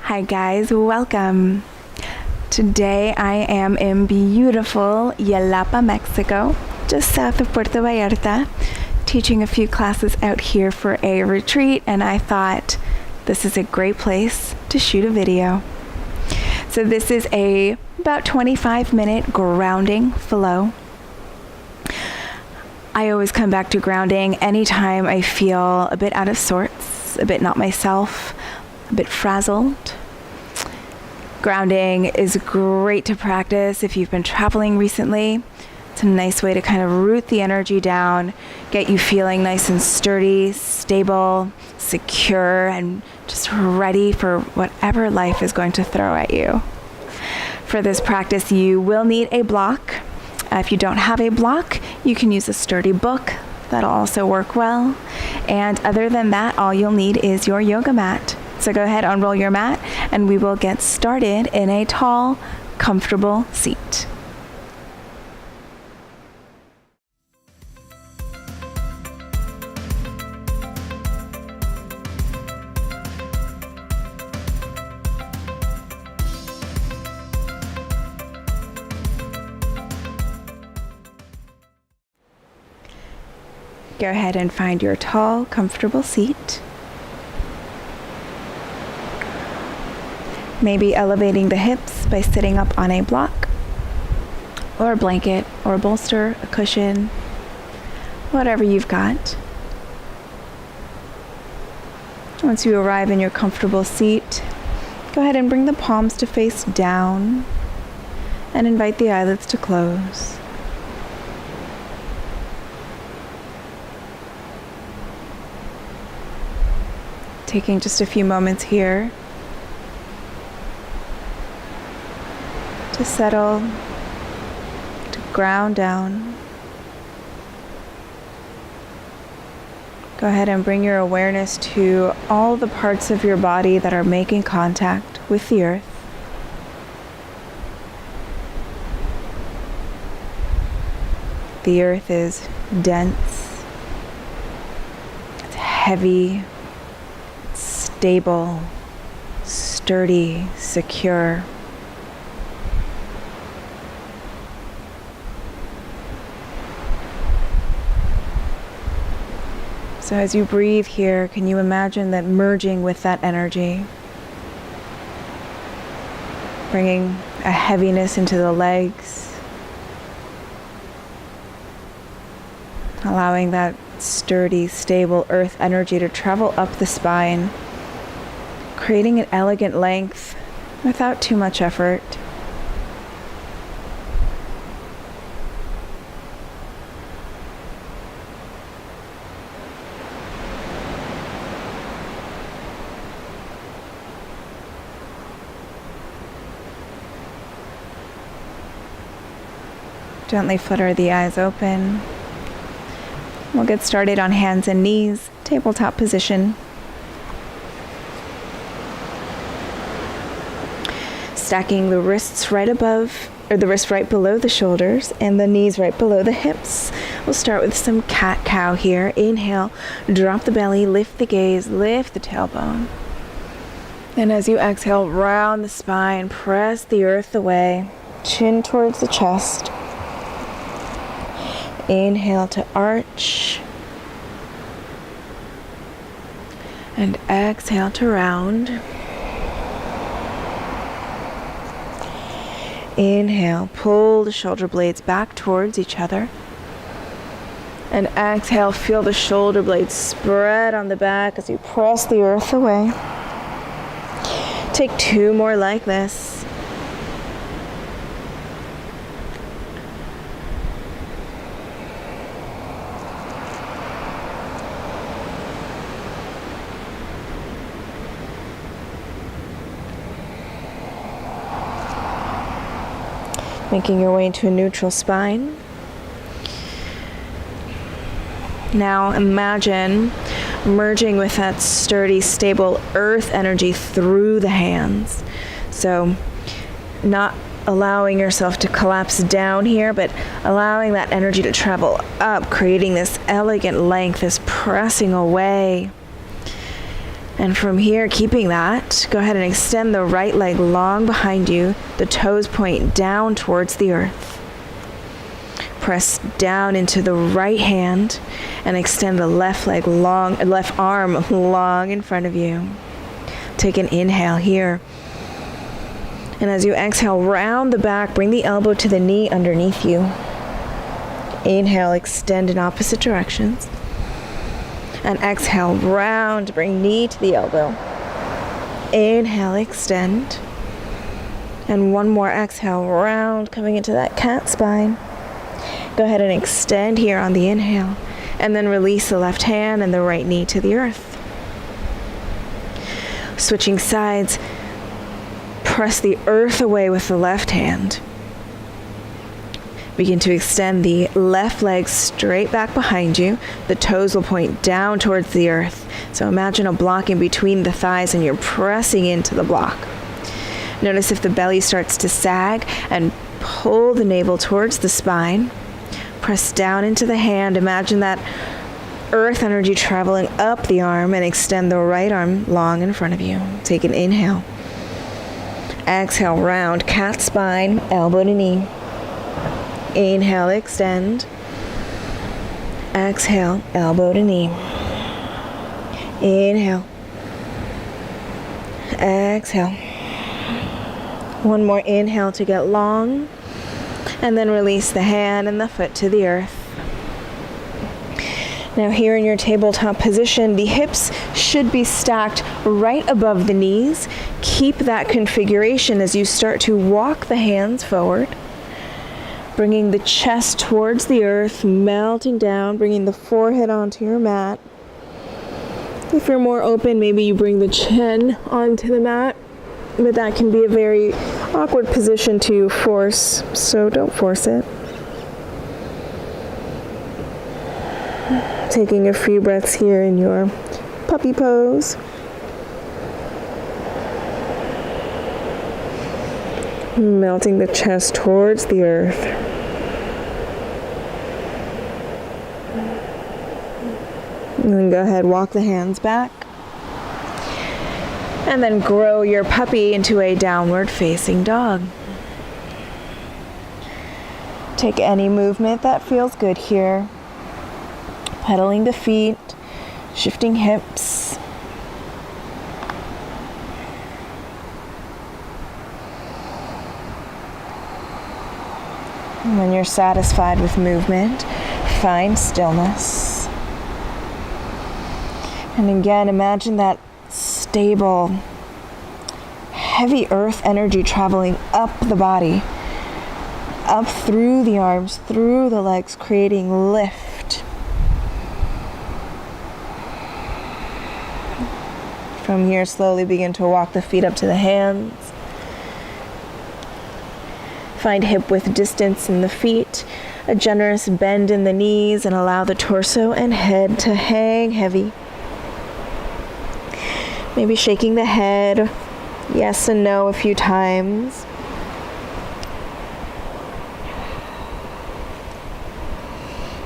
Hi guys, welcome. Today I am in beautiful Yelapa, Mexico, just south of Puerto Vallarta, teaching a few classes out here for a retreat, and I thought this is a great place to shoot a video. So this is a about 25-minute grounding flow. I always come back to grounding anytime I feel a bit out of sorts, a bit not myself, a bit frazzled. Grounding is great to practice if you've been traveling recently. It's a nice way to kind of root the energy down, get you feeling nice and sturdy, stable, secure, and just ready for whatever life is going to throw at you. For this practice, you will need a block. If you don't have a block, you can use a sturdy book. That'll also work well. And other than that, all you'll need is your yoga mat. So go ahead, unroll your mat, and we will get started in a tall, comfortable seat. Go ahead and find your tall, comfortable seat. Maybe elevating the hips by sitting up on a block, or a blanket, or a bolster, a cushion, whatever you've got. Once you arrive in your comfortable seat, go ahead and bring the palms to face down and invite the eyelids to close. Taking just a few moments here to settle, to ground down. Go ahead and bring your awareness to all the parts of your body that are making contact with the earth. The earth is dense, it's heavy, it's stable, sturdy, secure. So as you breathe here, can you imagine that merging with that energy? Bringing a heaviness into the legs. Allowing that sturdy, stable earth energy to travel up the spine. Creating an elegant length without too much effort. Gently flutter the eyes open. We'll get started on hands and knees, tabletop position. Stacking the wrists right above, or the wrists right below the shoulders and the knees right below the hips. We'll start with some cat-cow here. Inhale, drop the belly, lift the gaze, lift the tailbone. And as you exhale, round the spine, press the earth away, chin towards the chest. Inhale to arch, and exhale to round. Inhale, pull the shoulder blades back towards each other. And exhale, feel the shoulder blades spread on the back as you press the earth away. Take two more like this. Making your way into a neutral spine. Now imagine merging with that sturdy, stable earth energy through the hands. So not allowing yourself to collapse down here, but allowing that energy to travel up, creating this elegant length, this pressing away. And from here, keeping that, go ahead and extend the right leg long behind you. The toes point down towards the earth. Press down into the right hand and extend the left arm long in front of you. Take an inhale here. And as you exhale, round the back, bring the elbow to the knee underneath you. Inhale, extend in opposite directions. And exhale, round, bring knee to the elbow. Inhale, extend. And one more exhale, round, coming into that cat spine. Go ahead and extend here on the inhale. And then release the left hand and the right knee to the earth. Switching sides, press the earth away with the left hand. Begin to extend the left leg straight back behind you. The toes will point down towards the earth. So imagine a block in between the thighs and you're pressing into the block. Notice if the belly starts to sag and pull the navel towards the spine. Press down into the hand. Imagine that earth energy traveling up the arm and extend the right arm long in front of you. Take an inhale. Exhale, round, cat spine, elbow to knee. Inhale, extend. Exhale, elbow to knee. Inhale. Exhale. One more inhale to get long. And then release the hand and the foot to the earth. Now here in your tabletop position, the hips should be stacked right above the knees. Keep that configuration as you start to walk the hands forward. Bringing the chest towards the earth, melting down, bringing the forehead onto your mat. If you're more open, maybe you bring the chin onto the mat, but that can be a very awkward position to force, so don't force it. Taking a few breaths here in your puppy pose. Melting the chest towards the earth. And then go ahead, walk the hands back. And then grow your puppy into a downward facing dog. Take any movement that feels good here. Pedaling the feet, shifting hips. And when you're satisfied with movement, find stillness. And again, imagine that stable, heavy earth energy traveling up the body, up through the arms, through the legs, creating lift. From here, slowly begin to walk the feet up to the hands. Find hip width distance in the feet, a generous bend in the knees, and allow the torso and head to hang heavy. Maybe shaking the head, yes and no a few times.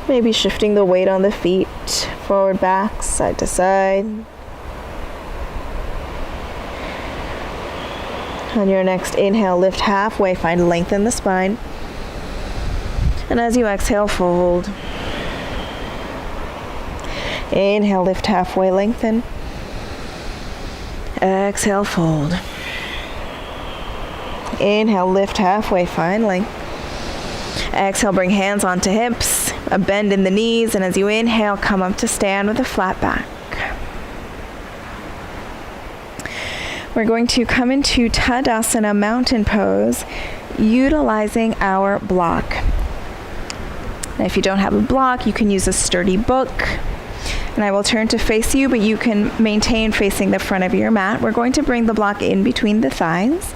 Maybe shifting the weight on the feet, forward, back, side to side. On your next inhale, lift halfway, find length in the spine. And as you exhale, fold. Inhale, lift halfway, lengthen. Exhale, fold. Inhale, lift halfway, find length. Exhale, bring hands onto hips, a bend in the knees, and as you inhale, come up to stand with a flat back. We're going to come into Tadasana mountain pose, utilizing our block. Now, if you don't have a block, you can use a sturdy book. And I will turn to face you, but you can maintain facing the front of your mat. We're going to bring the block in between the thighs.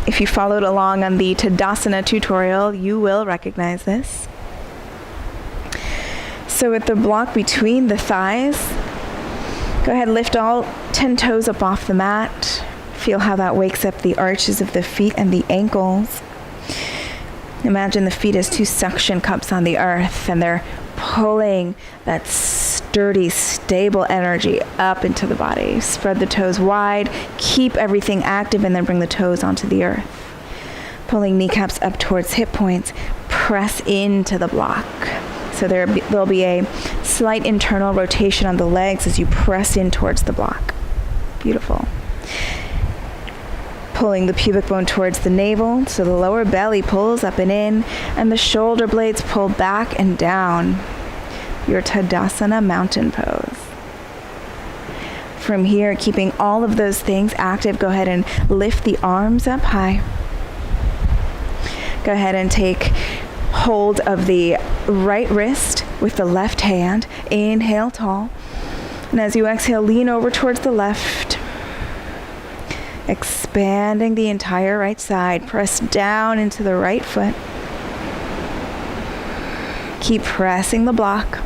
If you followed along on the Tadasana tutorial, you will recognize this. So with the block between the thighs, go ahead, lift all 10 toes up off the mat. Feel how that wakes up the arches of the feet and the ankles. Imagine the feet as two suction cups on the earth, and they're pulling that sturdy, stable energy up into the body. Spread the toes wide, keep everything active, and then bring the toes onto the earth. Pulling kneecaps up towards hip points, press into the block. So there'll be a slight internal rotation on the legs as you press in towards the block. Beautiful. Pulling the pubic bone towards the navel, so the lower belly pulls up and in, and the shoulder blades pull back and down. Your Tadasana mountain pose. From here, keeping all of those things active, go ahead and lift the arms up high. Go ahead and take hold of the right wrist with the left hand. Inhale tall. And as you exhale, lean over towards the left. Expanding the entire right side. Press down into the right foot. Keep pressing the block.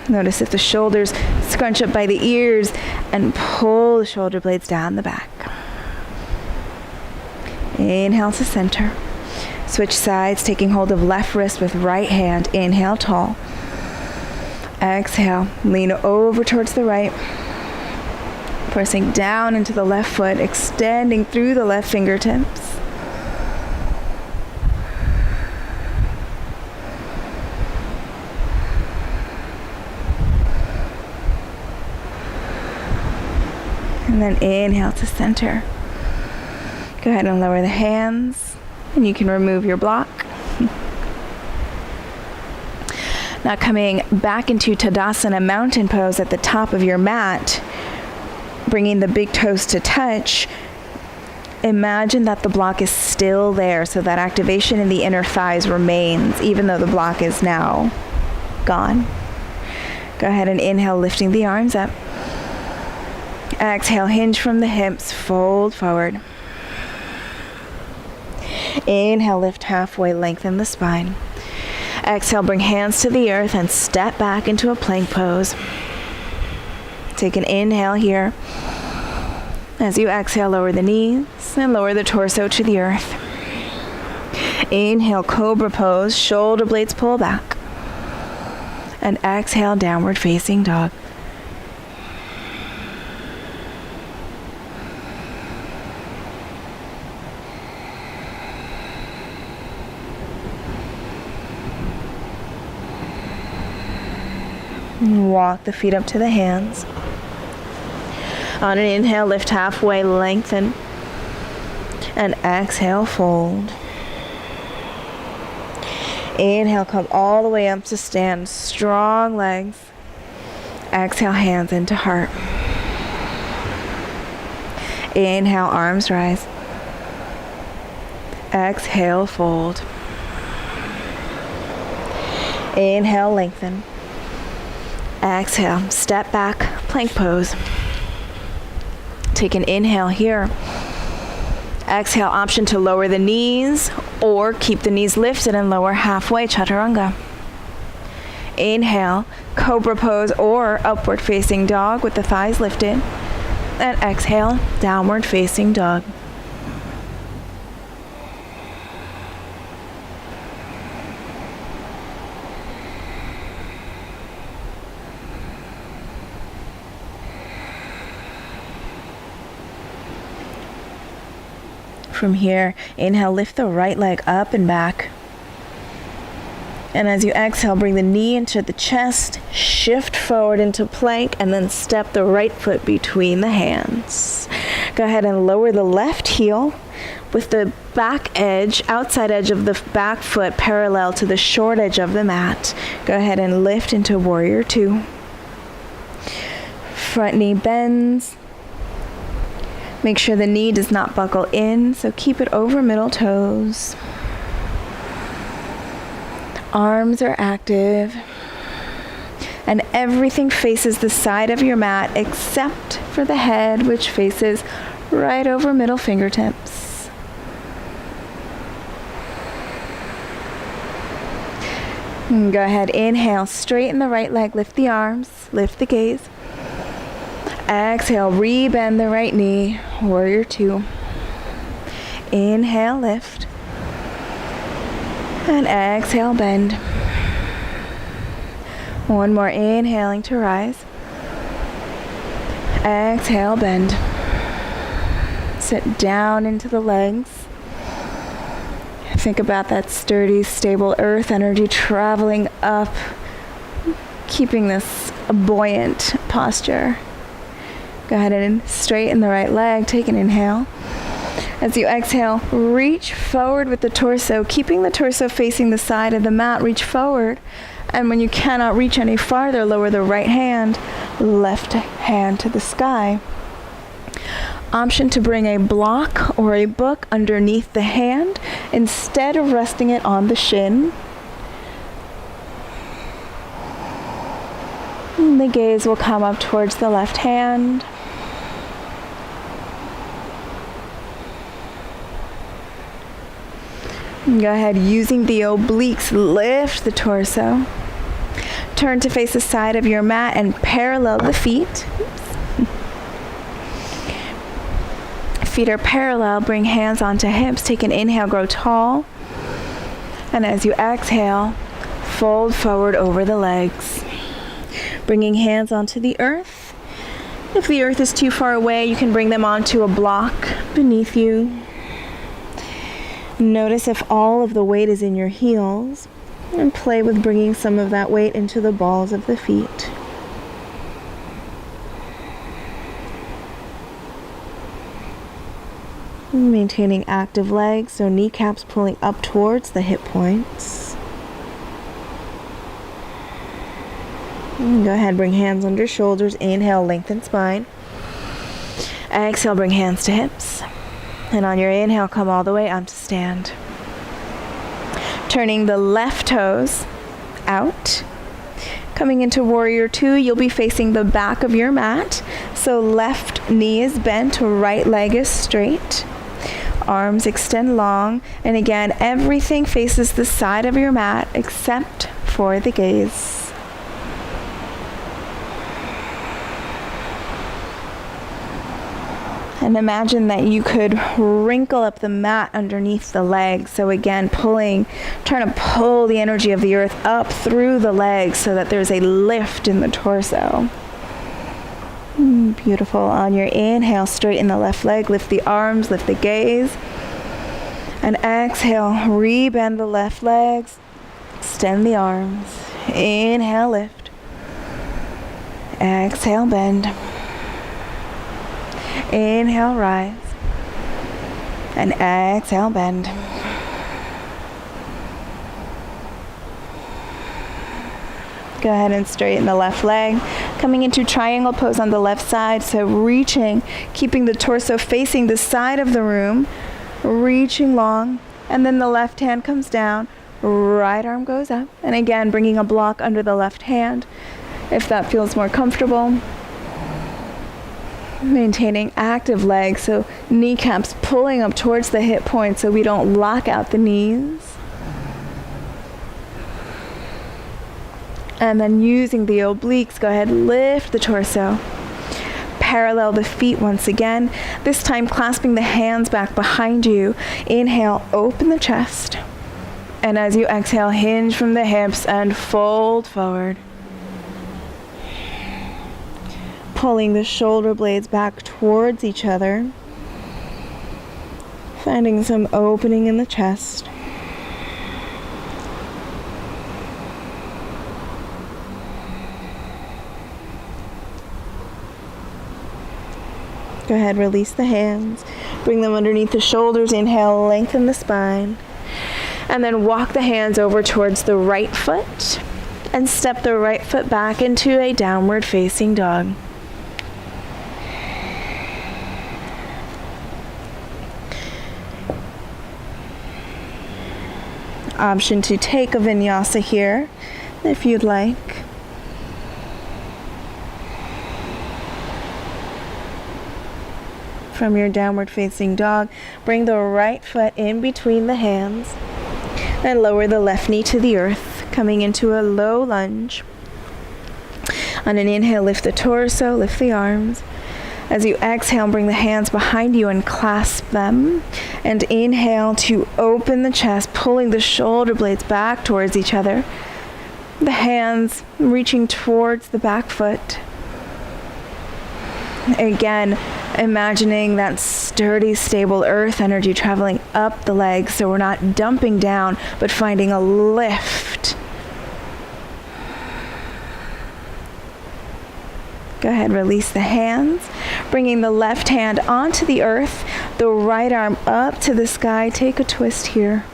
Notice if the shoulders scrunch up by the ears and pull the shoulder blades down the back. Inhale to center. Switch sides, taking hold of left wrist with right hand. Inhale tall. Exhale, lean over towards the right. Pressing down into the left foot, extending through the left fingertips. And then inhale to center. Go ahead and lower the hands, and you can remove your block. Now coming back into Tadasana mountain pose at the top of your mat, bringing the big toes to touch. Imagine that the block is still there, so that activation in the inner thighs remains, even though the block is now gone. Go ahead and inhale, lifting the arms up. Exhale, hinge from the hips, fold forward. Inhale, lift halfway, lengthen the spine. Exhale, bring hands to the earth and step back into a plank pose. Take an inhale here. As you exhale, lower the knees and lower the torso to the earth. Inhale, cobra pose, shoulder blades pull back. And exhale, downward facing dog. Walk the feet up to the hands. On an inhale, lift halfway, lengthen. And exhale, fold. Inhale, come all the way up to stand. Strong legs. Exhale, hands into heart. Inhale, arms rise. Exhale, fold. Inhale, lengthen. Exhale, step back, plank pose. Take an inhale here. Exhale, option to lower the knees or keep the knees lifted and lower halfway, chaturanga. Inhale, cobra pose or upward facing dog with the thighs lifted. And exhale, downward facing dog. From here, inhale, lift the right leg up and back. And as you exhale, bring the knee into the chest, shift forward into plank, and then step the right foot between the hands. Go ahead and lower the left heel with the back edge, outside edge of the back foot parallel to the short edge of the mat. Go ahead and lift into warrior two. Front knee bends. Make sure the knee does not buckle in, so keep it over middle toes. Arms are active. And everything faces the side of your mat except for the head, which faces right over middle fingertips. And go ahead, inhale, straighten the right leg, lift the arms, lift the gaze. Exhale, rebend the right knee, warrior two. Inhale, lift. And exhale, bend. One more, inhaling to rise. Exhale, bend. Sit down into the legs. Think about that sturdy, stable earth energy traveling up, keeping this a buoyant posture. Go ahead and straighten the right leg. Take an inhale. As you exhale, reach forward with the torso, keeping the torso facing the side of the mat. Reach forward. And when you cannot reach any farther, lower the right hand, left hand to the sky. Option to bring a block or a book underneath the hand instead of resting it on the shin. And the gaze will come up towards the left hand. And go ahead, using the obliques, lift the torso. Turn to face the side of your mat and parallel the feet. Feet are parallel, bring hands onto hips. Take an inhale, grow tall. And as you exhale, fold forward over the legs. Bringing hands onto the earth. If the earth is too far away, you can bring them onto a block beneath you. Notice if all of the weight is in your heels, and play with bringing some of that weight into the balls of the feet. Maintaining active legs, so kneecaps pulling up towards the hip points. And go ahead, bring hands under shoulders. Inhale, lengthen spine. Exhale, bring hands to hips. And on your inhale, come all the way up to stand. Turning the left toes out. Coming into warrior two, you'll be facing the back of your mat. So left knee is bent, right leg is straight. Arms extend long. And again, everything faces the side of your mat except for the gaze. And imagine that you could wrinkle up the mat underneath the legs. So again, trying to pull the energy of the earth up through the legs so that there's a lift in the torso. Beautiful. On your inhale, straighten the left leg, lift the arms, lift the gaze. And exhale, rebend the left legs, extend the arms. Inhale, lift. Exhale, bend. Inhale, rise. And exhale, bend. Go ahead and straighten the left leg. Coming into triangle pose on the left side. So reaching, keeping the torso facing the side of the room. Reaching long. And then the left hand comes down. Right arm goes up. And again, bringing a block under the left hand if that feels more comfortable. Maintaining active legs, so kneecaps pulling up towards the hip points so we don't lock out the knees. And then using the obliques, go ahead, lift the torso. Parallel the feet once again, this time clasping the hands back behind you. Inhale, open the chest. And as you exhale, hinge from the hips and fold forward. Pulling the shoulder blades back towards each other. Finding some opening in the chest. Go ahead, release the hands. Bring them underneath the shoulders. Inhale, lengthen the spine. And then walk the hands over towards the right foot. And step the right foot back into a downward facing dog. Option to take a vinyasa here if you'd like. From your downward facing dog, bring the right foot in between the hands and lower the left knee to the earth, coming into a low lunge. On an inhale, lift the torso, lift the arms. As you exhale, bring the hands behind you and clasp them. And inhale to open the chest, pulling the shoulder blades back towards each other. The hands reaching towards the back foot. Again, imagining that sturdy, stable earth energy traveling up the legs so we're not dumping down, but finding a lift. Go ahead, release the hands, bringing the left hand onto the earth, the right arm up to the sky. Take a twist here.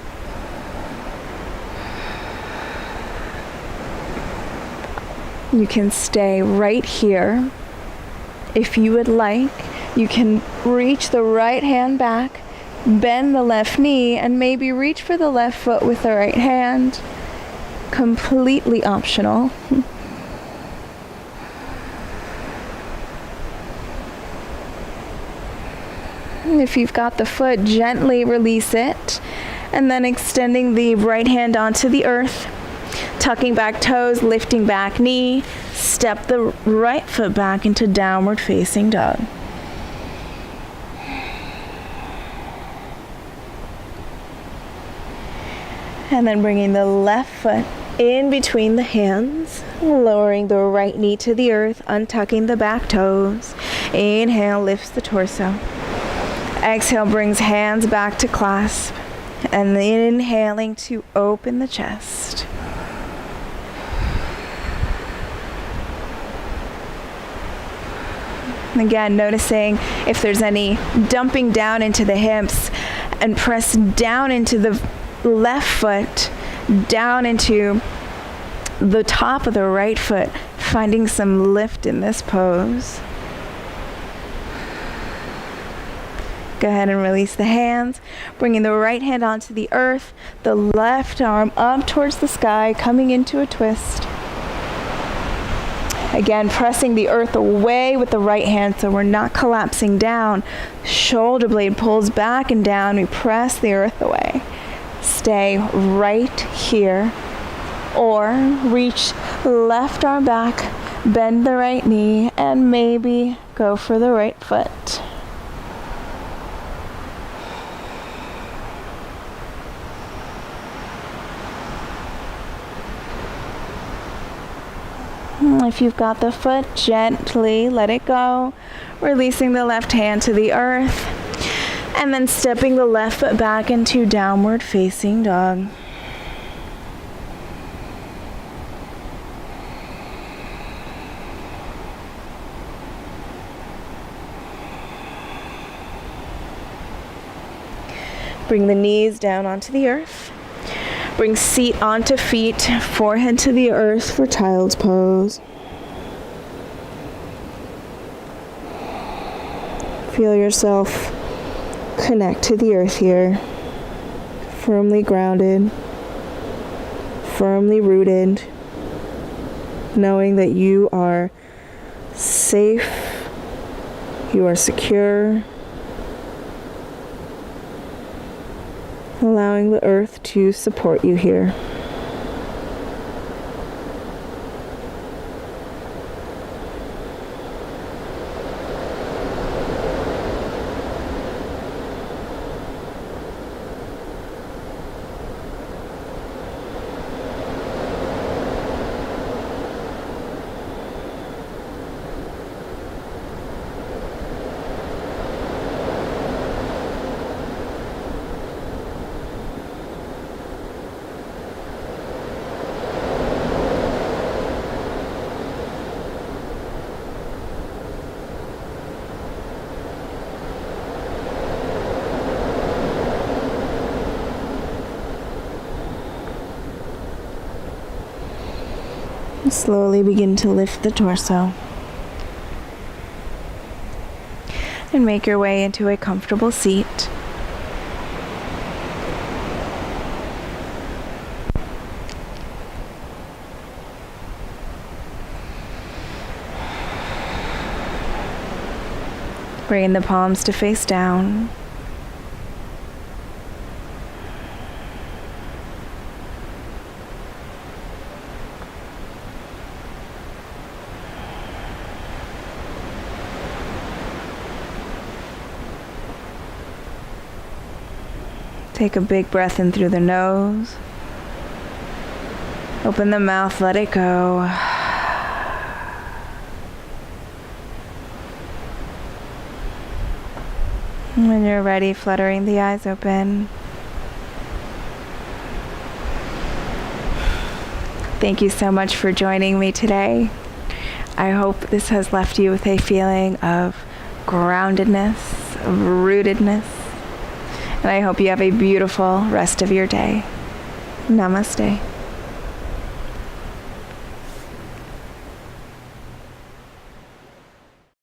You can stay right here. If you would like, you can reach the right hand back, bend the left knee, and maybe reach for the left foot with the right hand. Completely optional. If you've got the foot, gently release it, and then extending the right hand onto the earth, tucking back toes, lifting back knee, step the right foot back into downward facing dog. And then bringing the left foot in between the hands, lowering the right knee to the earth, untucking the back toes. Inhale, lifts the torso. Exhale, brings hands back to clasp. And then inhaling to open the chest. Again, noticing if there's any dumping down into the hips, and press down into the left foot, down into the top of the right foot, finding some lift in this pose. Go ahead and release the hands, bringing the right hand onto the earth, the left arm up towards the sky, coming into a twist. Again, pressing the earth away with the right hand so we're not collapsing down. Shoulder blade pulls back and down. We press the earth away. Stay right here. Or reach left arm back, bend the right knee, and maybe go for the right foot. If you've got the foot, gently let it go, releasing the left hand to the earth, and then stepping the left foot back into downward facing dog. Bring the knees down onto the earth. Bring seat onto feet, forehead to the earth for child's pose. Feel yourself connect to the earth here, firmly grounded, firmly rooted, knowing that you are safe, you are secure, allowing the earth to support you here. Slowly begin to lift the torso. And make your way into a comfortable seat. Bring the palms to face down. Take a big breath in through the nose. Open the mouth, let it go. When you're ready, fluttering the eyes open. Thank you so much for joining me today. I hope this has left you with a feeling of groundedness, of rootedness, and I hope you have a beautiful rest of your day. Namaste.